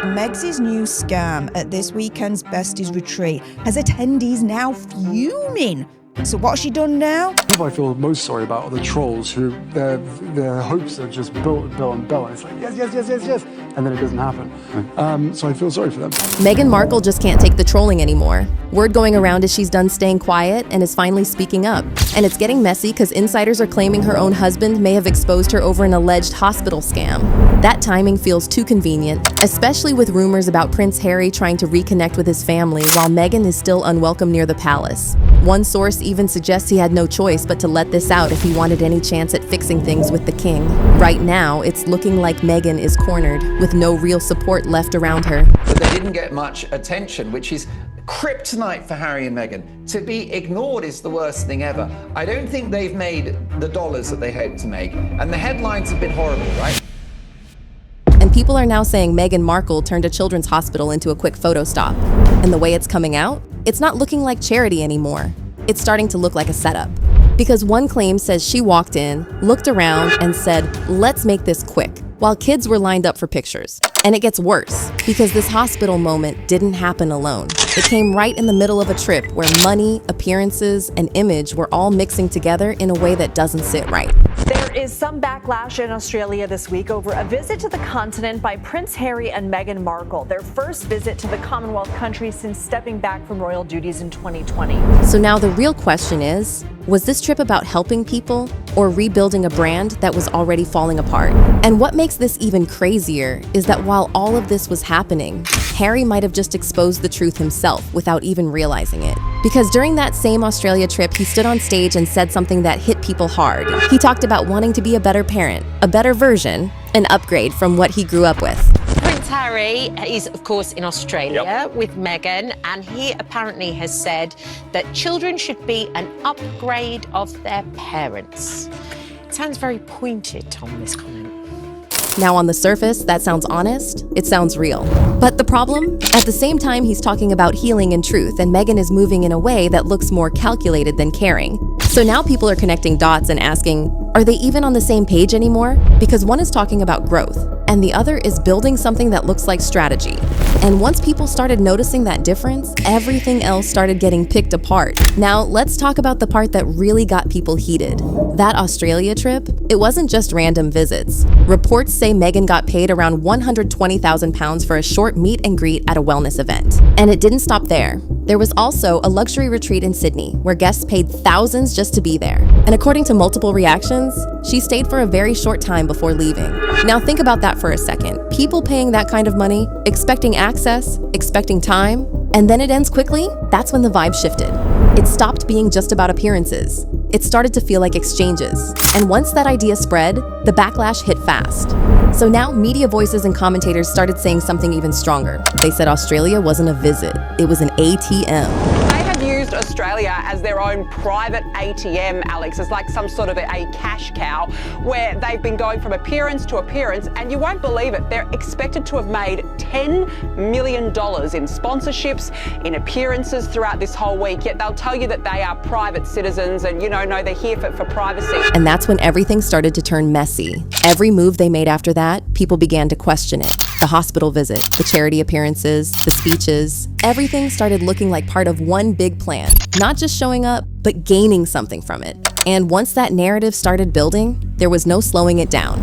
Meg's new scam at this weekend's Besties retreat has attendees now fuming. So what's she done now? What I feel most sorry about are the trolls who their hopes are just built and built and built. And it's like, yes, and then it doesn't happen. So I feel sorry for them. Meghan Markle just can't take the trolling anymore. Word going around is she's done staying quiet and is finally speaking up. And it's getting messy because insiders are claiming her own husband may have exposed her over an alleged hospital scam. That timing feels too convenient, especially with rumors about Prince Harry trying to reconnect with his family while Meghan is still unwelcome near the palace. One source even suggests he had no choice but to let this out if he wanted any chance at fixing things with the king. Right now, it's looking like Meghan is cornered, with no real support left around her. But they didn't get much attention, which is kryptonite for Harry and Meghan. To be ignored is the worst thing ever. I don't think they've made the dollars that they hoped to make, and the headlines have been horrible, right? And people are now saying Meghan Markle turned a children's hospital into a quick photo stop. And the way it's coming out, it's not looking like charity anymore. It's starting to look like a setup. Because one claim says she walked in, looked around, and said, "Let's make this quick," while kids were lined up for pictures. And it gets worse, because this hospital moment didn't happen alone. It came right in the middle of a trip where money, appearances, and image were all mixing together in a way that doesn't sit right. There is some backlash in Australia this week over a visit to the continent by Prince Harry and Meghan Markle, their first visit to the Commonwealth country since stepping back from royal duties in 2020. So now the real question is, was this trip about helping people or rebuilding a brand that was already falling apart? And what makes this even crazier is that while all of this was happening, Harry might have just exposed the truth himself without even realizing it. Because during that same Australia trip, he stood on stage and said something that hit people hard. He talked about wanting to be a better parent, a better version, an upgrade from what he grew up with. Prince Harry is, of course, in Australia with Meghan, and he apparently has said that children should be an upgrade of their parents. It sounds very pointed, Tom, this comment. Now on the surface, that sounds honest, it sounds real. But the problem? At the same time he's talking about healing and truth, and Meghan is moving in a way that looks more calculated than caring. So now people are connecting dots and asking, are they even on the same page anymore? Because one is talking about growth, and the other is building something that looks like strategy. And once people started noticing that difference, everything else started getting picked apart. Now, let's talk about the part that really got people heated. That Australia trip, it wasn't just random visits. Reports say Meghan got paid around £120,000 for a short meet and greet at a wellness event. And it didn't stop there. There was also a luxury retreat in Sydney, where guests paid thousands just to be there. And according to multiple reactions, she stayed for a very short time before leaving. Now think about that for a second. People paying that kind of money, expecting access, expecting time, and then it ends quickly? That's when the vibe shifted. It stopped being just about appearances. It started to feel like exchanges. And once that idea spread, the backlash hit fast. So now media voices and commentators started saying something even stronger. They said Australia wasn't a visit, it was an ATM. They have used Australia as their own private ATM, Alex. It's like some sort of a cash cow where they've been going from appearance to appearance, and you won't believe it, they're expected to have made $10 million in sponsorships, in appearances throughout this whole week, yet they'll tell you that they are private citizens and, no, they're here for privacy. And that's when everything started to turn messy. Every move they made after that, people began to question it. The hospital visit, the charity appearances, the speeches, everything started looking like part of one big plan. Not just showing up, but gaining something from it. And once that narrative started building, there was no slowing it down.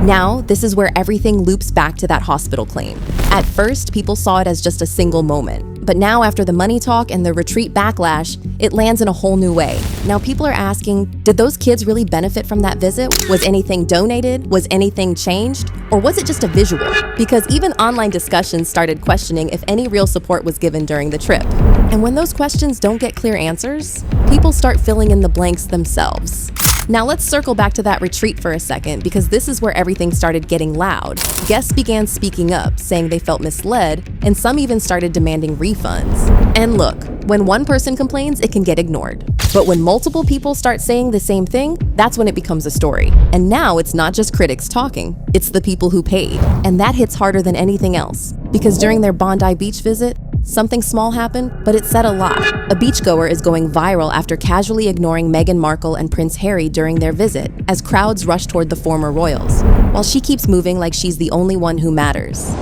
Now, this is where everything loops back to that hospital claim. At first, people saw it as just a single moment. But now, after the money talk and the retreat backlash, it lands in a whole new way. Now, people are asking, did those kids really benefit from that visit? Was anything donated? Was anything changed? Or was it just a visual? Because even online discussions started questioning if any real support was given during the trip. And when those questions don't get clear answers, people start filling in the blanks themselves. Now let's circle back to that retreat for a second, because this is where everything started getting loud. Guests began speaking up, saying they felt misled, and some even started demanding refunds. And look, when one person complains, it can get ignored. But when multiple people start saying the same thing, that's when it becomes a story. And now it's not just critics talking, it's the people who paid. And that hits harder than anything else. Because during their Bondi Beach visit, something small happened, but it said a lot. A beachgoer is going viral after casually ignoring Meghan Markle and Prince Harry during their visit, as crowds rush toward the former royals, while she keeps moving like she's the only one who matters.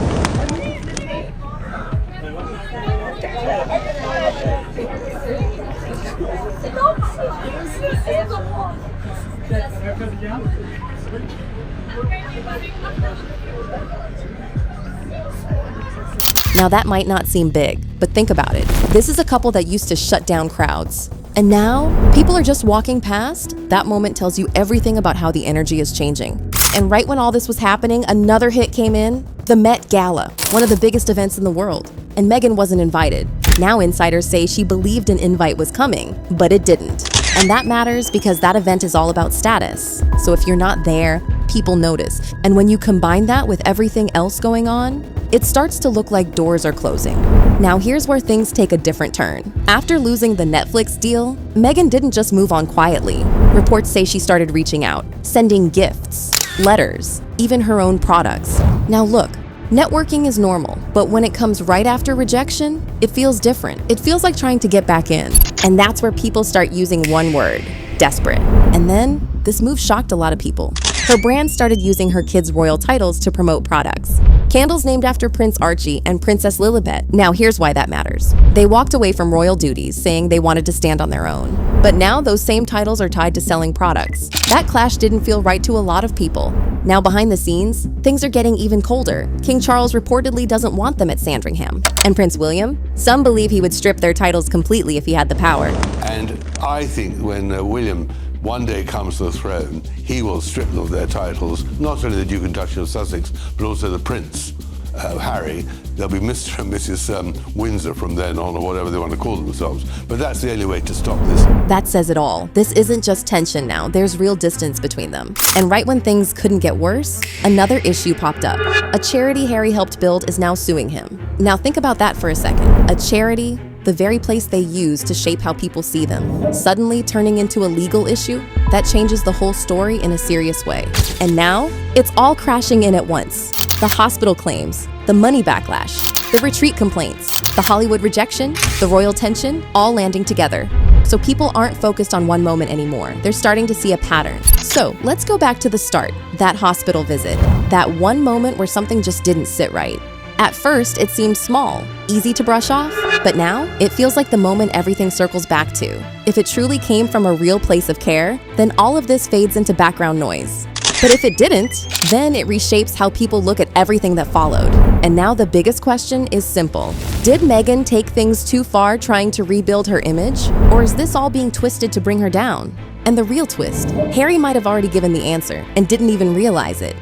Now that might not seem big, but think about it. This is a couple that used to shut down crowds. And now, people are just walking past. That moment tells you everything about how the energy is changing. And right when all this was happening, another hit came in, the Met Gala, one of the biggest events in the world. And Meghan wasn't invited. Now insiders say she believed an invite was coming, but it didn't. And that matters because that event is all about status. So if you're not there, people notice. And when you combine that with everything else going on, it starts to look like doors are closing. Now here's where things take a different turn. After losing the Netflix deal, Meghan didn't just move on quietly. Reports say she started reaching out, sending gifts, letters, even her own products. Now look, networking is normal, but when it comes right after rejection, it feels different. It feels like trying to get back in. And that's where people start using one word: desperate. And then, this move shocked a lot of people. Her brand started using her kids' royal titles to promote products. Candles named after Prince Archie and Princess Lilibet. Now here's why that matters. They walked away from royal duties, saying they wanted to stand on their own. But now those same titles are tied to selling products. That clash didn't feel right to a lot of people. Now behind the scenes, things are getting even colder. King Charles reportedly doesn't want them at Sandringham. And Prince William? Some believe he would strip their titles completely if he had the power. And I think when William one day comes to the throne, he will strip them of their titles, not only the Duke and Duchess of Sussex, but also the Prince, Harry. They'll be Mr. and Mrs. Windsor from then on, or whatever they want to call themselves. But that's the only way to stop this. That says it all. This isn't just tension now, there's real distance between them. And right when things couldn't get worse, another issue popped up. A charity Harry helped build is now suing him. Now think about that for a second. A charity, the very place they use to shape how people see them, suddenly turning into a legal issue, that changes the whole story in a serious way. And now, it's all crashing in at once. The hospital claims, the money backlash, the retreat complaints, the Hollywood rejection, the royal tension, all landing together. So people aren't focused on one moment anymore. They're starting to see a pattern. So let's go back to the start, that hospital visit, that one moment where something just didn't sit right. At first, it seemed small, easy to brush off, but now it feels like the moment everything circles back to. If it truly came from a real place of care, then all of this fades into background noise. But if it didn't, then it reshapes how people look at everything that followed. And now the biggest question is simple. Did Meghan take things too far trying to rebuild her image? Or is this all being twisted to bring her down? And the real twist, Harry might have already given the answer and didn't even realize it.